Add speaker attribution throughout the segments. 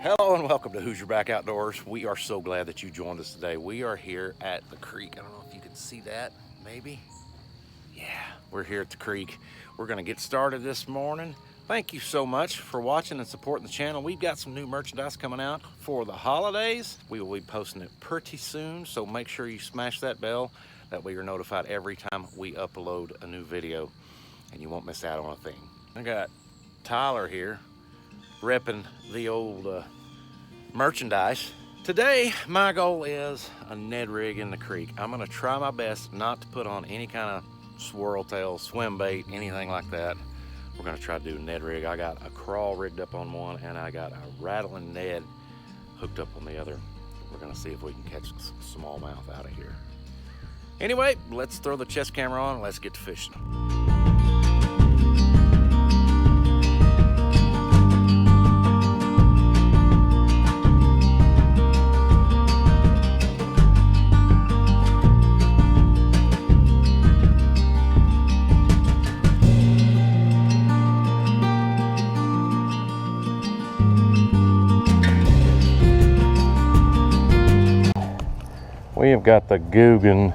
Speaker 1: Hello and welcome to Hoosierback Outdoors. We are so glad that you joined us today. We are here at the creek. I don't know if you can see that, maybe. Yeah, we're here at the creek. We're gonna get started this morning. Thank you so much for watching and supporting the channel. We've got some new merchandise coming out for the holidays. We will be posting it pretty soon, so make sure you smash that bell. That way you're notified every time we upload a new video and you won't miss out on a thing. I got Tyler here repping the old merchandise. Today, my goal is a Ned rig in the creek. I'm gonna try my best not to put on any kind of swirl tail, swim bait, anything like that. We're gonna try to do a Ned rig. I got a craw rigged up on one and I got a rattlin Ned hooked up on the other. We're gonna see if we can catch some smallmouth out of here. Anyway, let's throw the chest camera on and let's get to fishing. We have got the Googan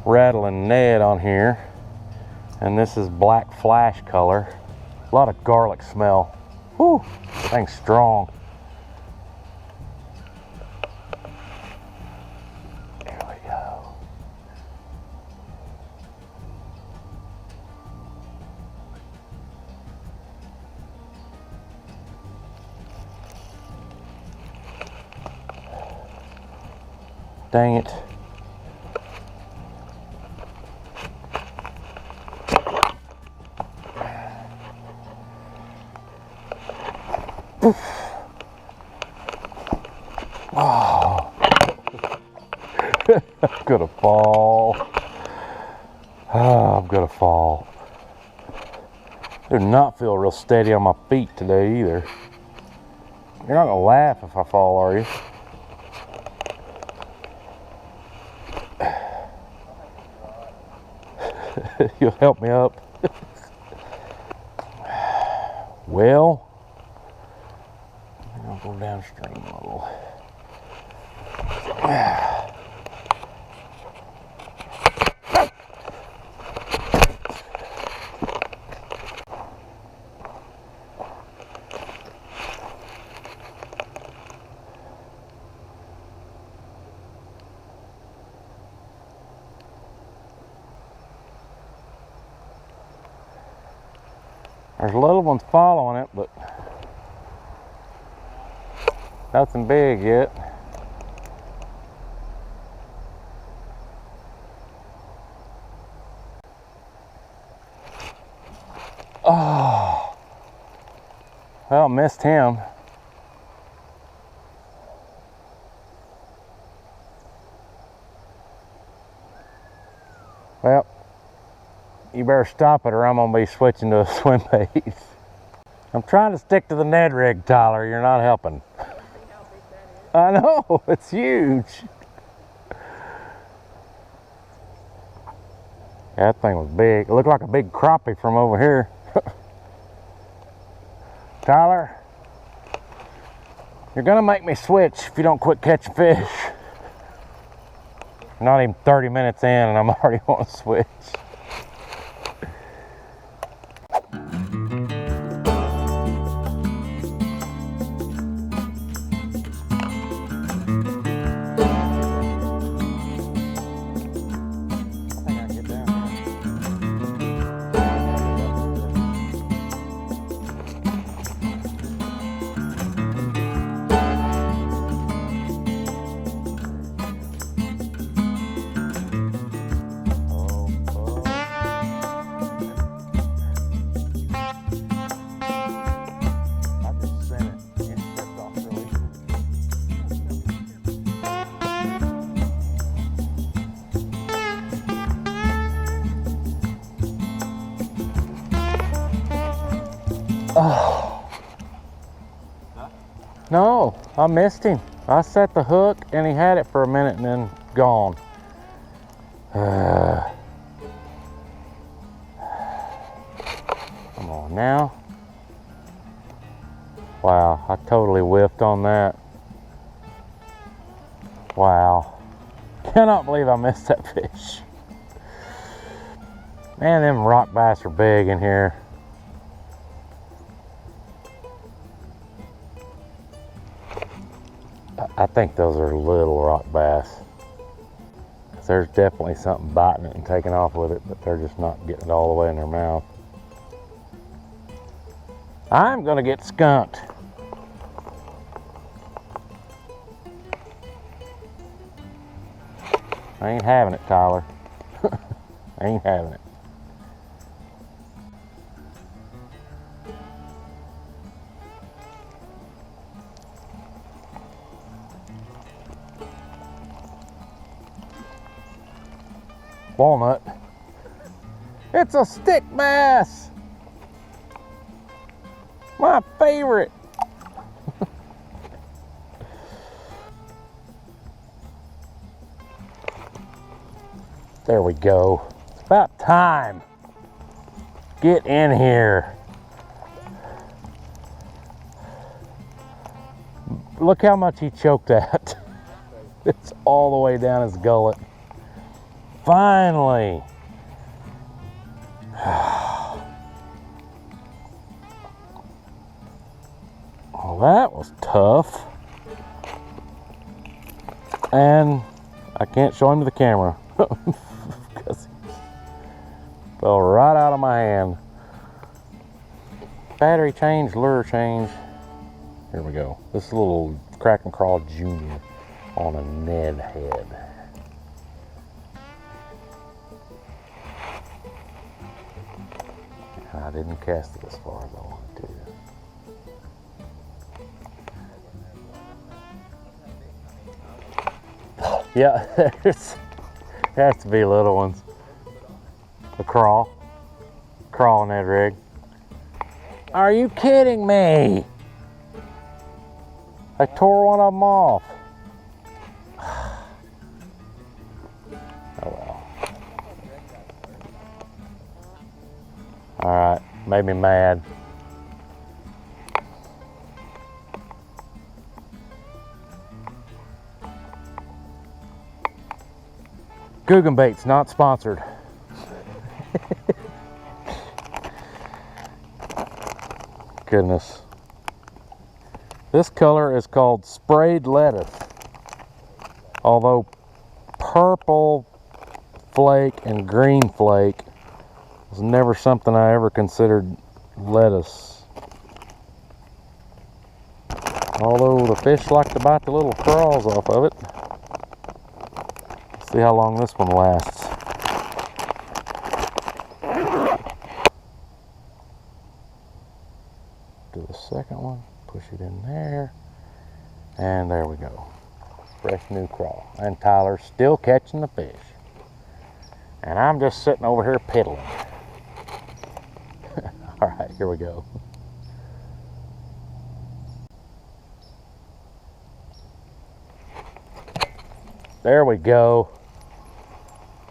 Speaker 1: rattlin Ned on here, and this is black flash color. A lot of garlic smell. Whew, thing's strong. There we go. Dang it. Oh. I'm gonna fall. Oh, I'm gonna fall. Do not feel real steady on my feet today either. You're not gonna laugh if I fall, are you? You'll help me up. Well, I'll go downstream a little. There's little ones following it, but nothing big yet. Oh, well, missed him. Well, you better stop it or I'm gonna be switching to a swim bait. I'm trying to stick to the Ned rig, Tyler. You're not helping. I know, it's huge. That thing was big. It looked like a big crappie from over here. Tyler, you're gonna make me switch if you don't quit catching fish. Not even 30 minutes in and I'm already on a switch. Oh. No, I missed him. I set the hook and he had it for a minute and then gone. Come on now. Wow, I totally whiffed on that. Wow. Cannot believe I missed that fish. Man, them rock bass are big in here. I think those are little rock bass. There's definitely something biting it and taking off with it, but they're just not getting it all the way in their mouth. I'm gonna get skunked. I ain't having it, Tyler. I ain't having it. Walnut. It's a stick bass. My favorite. There we go. It's about time. Get in here. Look how much he choked at. It's all the way down his gullet. Finally. Well, that was tough. And I can't show him to the camera because he fell right out of my hand. Battery change, lure change. Here we go. This is a little Krackin Craw Junior on a Ned head. I didn't cast it as far as I wanted to. Yeah, there has to be little ones. A craw on that rig. Are you kidding me? I tore one of them off. Oh well. Alright, made me mad. Googan Baits, not sponsored. Goodness. This color is called sprayed lettuce. Although purple flake and green flake was never something I ever considered lettuce. Although the fish like to bite the little craws off of it. Let's see how long this one lasts. Do the second one, push it in there, and there we go. Fresh new craw. And Tyler's still catching the fish. And I'm just sitting over here piddling. All right, here we go. There we go.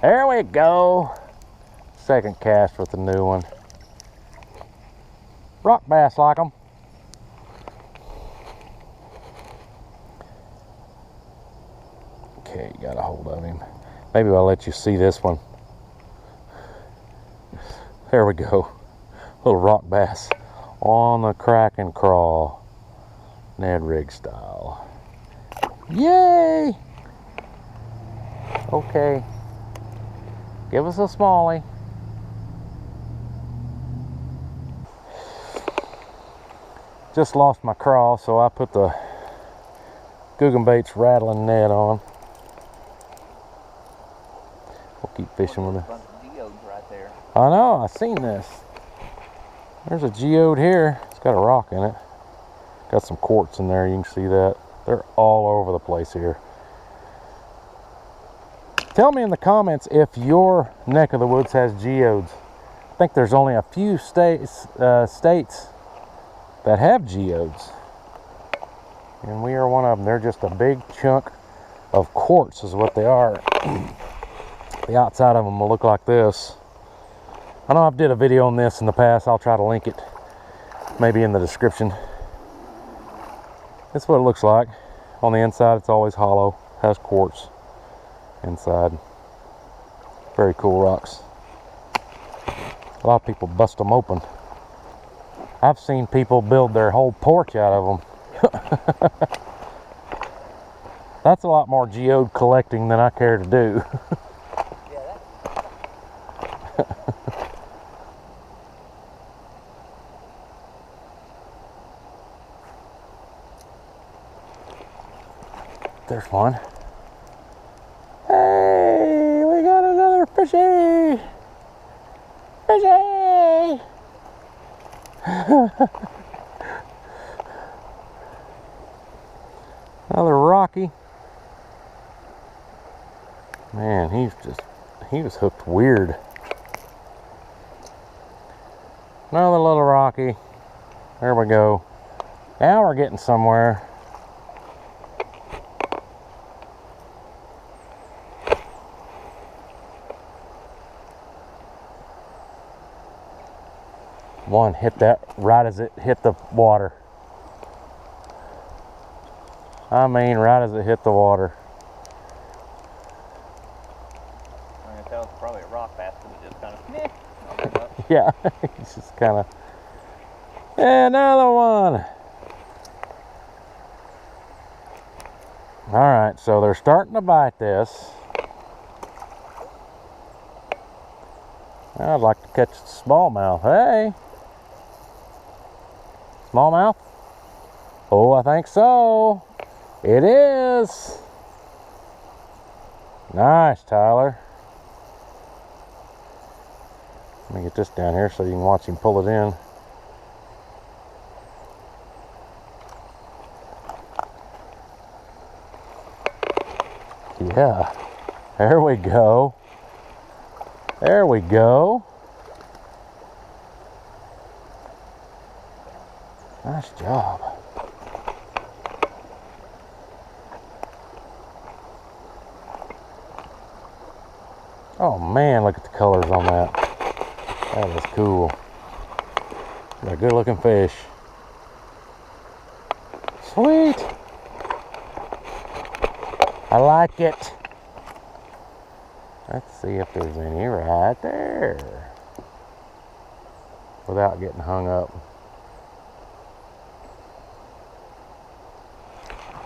Speaker 1: There we go. Second cast with the new one. Rock bass like them. Okay, got a hold of him. Maybe I'll let you see this one. There we go. Little rock bass on the Krackin Craw. Ned rig style. Yay! Okay. Give us a smallie. Just lost my craw, so I put the Googan Baits rattling net on. We'll keep fishing with it.
Speaker 2: Right there.
Speaker 1: I know, I've seen this. There's a geode here. It's got a rock in it. Got some quartz in there, you can see that. They're all over the place here. Tell me in the comments if your neck of the woods has geodes. I think there's only a few states that have geodes. And we are one of them. They're just a big chunk of quartz is what they are. The outside of them will look like this. I know I've did a video on this in the past. I'll try to link it maybe in the description.
Speaker 2: That's what it looks like. On the inside, it's always hollow. Has quartz inside. Very cool rocks. A lot of people bust them open. I've seen people build their whole porch out of them. That's a lot more geode collecting than I care to do. There's one. Hey, we got another fishy! Fishy! Another rocky. Man, he was hooked weird. Another little rocky. There we go. Now we're getting somewhere. One hit that right as it hit the water. I mean, right as it hit the water.
Speaker 3: I can tell it's probably a rock basket. It just kind of,
Speaker 2: Yeah, it's just kind of. Yeah, another one. All right, so they're starting to bite this. I'd like to catch a smallmouth. Hey. Smallmouth? Oh, I think so. It is. Nice, Tyler. Let me get this down here so you can watch him pull it in. Yeah. There we go. There we go. Nice job. Oh man, look at the colors on that. That is cool. Got a good looking fish. Sweet. I like it. Let's see if there's any right there. Without getting hung up.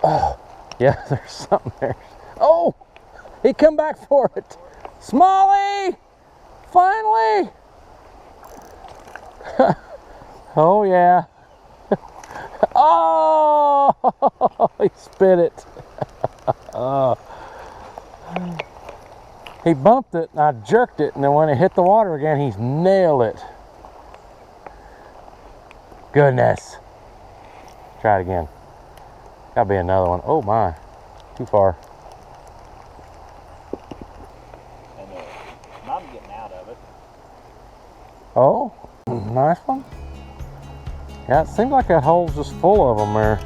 Speaker 2: Oh, yeah, there's something there. Oh, he come back for it. Smallie, finally. Oh, yeah. Oh, he spit it. He bumped it and I jerked it, and then when it hit the water again, he's nailed it. Goodness. Try it again. Gotta be another one. Oh my, too far.
Speaker 3: And I'm getting out of it.
Speaker 2: Oh, nice one. Yeah, it seems like that hole's just full of them there.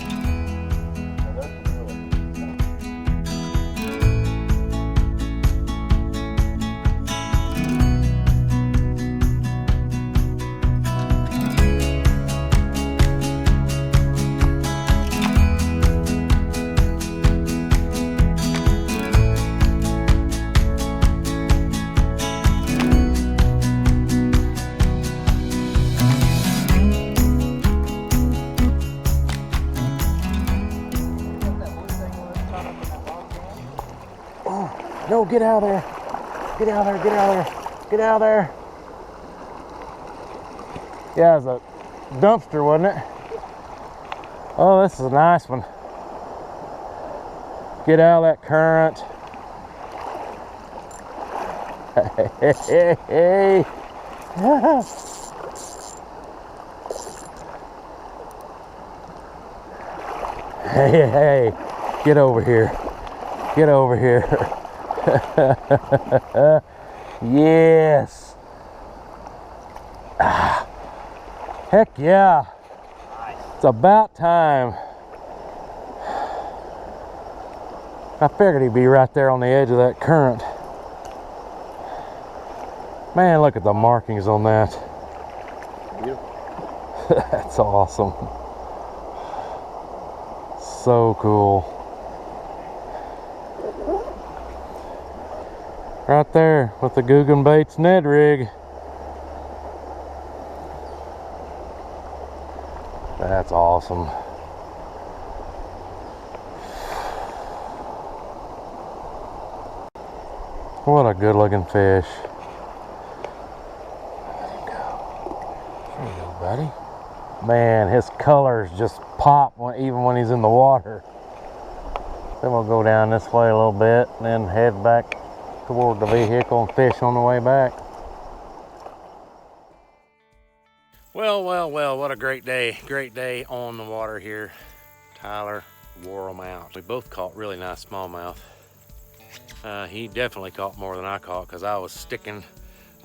Speaker 2: No, get out of there. Get out of there, get out of there. Get out of there. Yeah, it was a dumpster, wasn't it? Oh, this is a nice one. Get out of that current. Hey, hey, hey. Hey, hey, get over here. Get over here. Yes. Ah, heck yeah.
Speaker 3: Nice.
Speaker 2: It's about time. I figured he'd be right there on the edge of that current. Man, look at the markings on that.
Speaker 3: Beautiful.
Speaker 2: That's awesome. so cool. Right there with the Googan Baits Ned rig. That's awesome. What a good looking fish. There you go, buddy. Man, his colors just pop even when he's in the water. Then we'll go down this way a little bit and then head back toward the vehicle and fish on the way back.
Speaker 1: Well, what a great day on the water here. Tyler wore them out. We both caught really nice smallmouth. He definitely caught more than I caught because I was sticking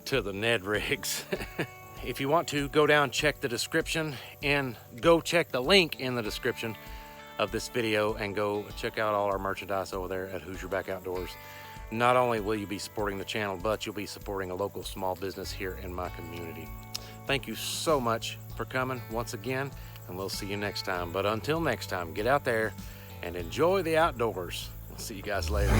Speaker 1: to the Ned rigs. If you want to, go down, check the description, and go check the link in the description of this video and go check out all our merchandise over there at Hoosierback Outdoors. Not only will you be supporting the channel, but you'll be supporting a local small business here in my community. Thank you so much for coming once again, and we'll see you next time. But until next time, get out there and enjoy the outdoors. We'll see you guys later.